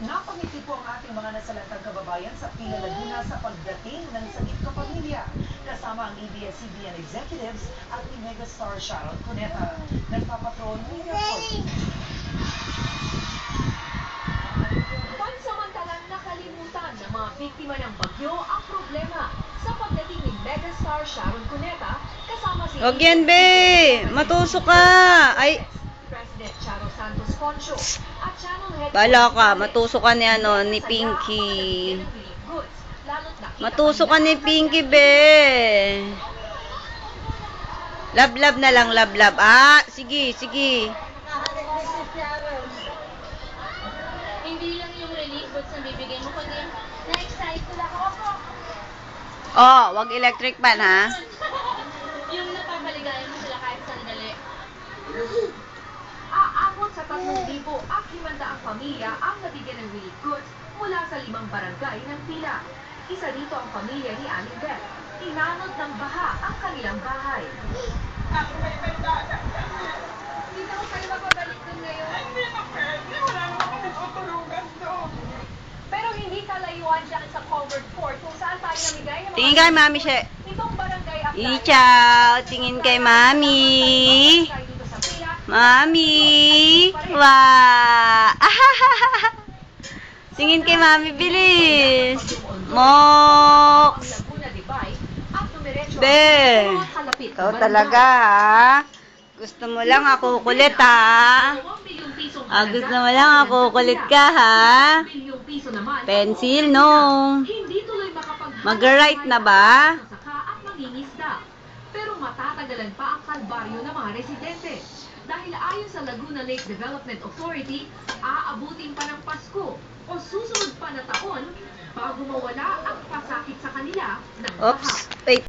Napangiti po ang ating mga nasalatang kababayan sa Pila Laguna sa pagdating ng Sagip Kapamilya. Kasama ang ABS-CBN executives at ni megastar Sharon Cuneta. Nagpapatrol media force. Pansamantalang nakalimutan ng mga biktima ng bagyo ang problema sa pagdating ni megastar Sharon Cuneta kasama si Huwag yan, be! Matusok ka! Ay! President Charo Santos Concho at Channel Head Bala ka, matusok ka ni Pinky. Matusok ka ni Pinky, be! Love na lang, love. Ah, sige. Hindi lang yung relief goods na bibigay mo, kundi na-excite ako. Oh, wag electric pan, ha? Yung napapaligayan mo sila kahit sandali. Aabot sa 3,500 ang pamilya ang nabigyan ng relief goods mula sa 5 barangay ng Pila. Isa dito ang pamilya ni Aling Beth. Inanod ng baha ang kanilang bahay. Hindi na ko kayo mapabalik dun ngayon. Hindi na pwede. Wala naman kami tutulungan doon. Pero hindi kalayuan dyan sa covered fort kung saan tayo namigay ng mga... Tingin kay Mami, siya. Itong barangay Aplaya. Ichaw, tingin kay Mami. Dito sa Pila. Mami! Wow! Tingin kay Mami, bilis! Mox! Be! Ikaw talaga, ha? Gusto mo lang ako kulit, ha? Gusto mo lang ako kulit ka, ha? Pencil, no? Mag-write na ba? Pero matatagalan pa ang kalbaryo ng mga residente. Dahil ayon sa Laguna Lake Development Authority, aabutin pa ng Pasko o susunod pa na taon bago mawala ang pasakit sa kanila ng baha. Oops, wait.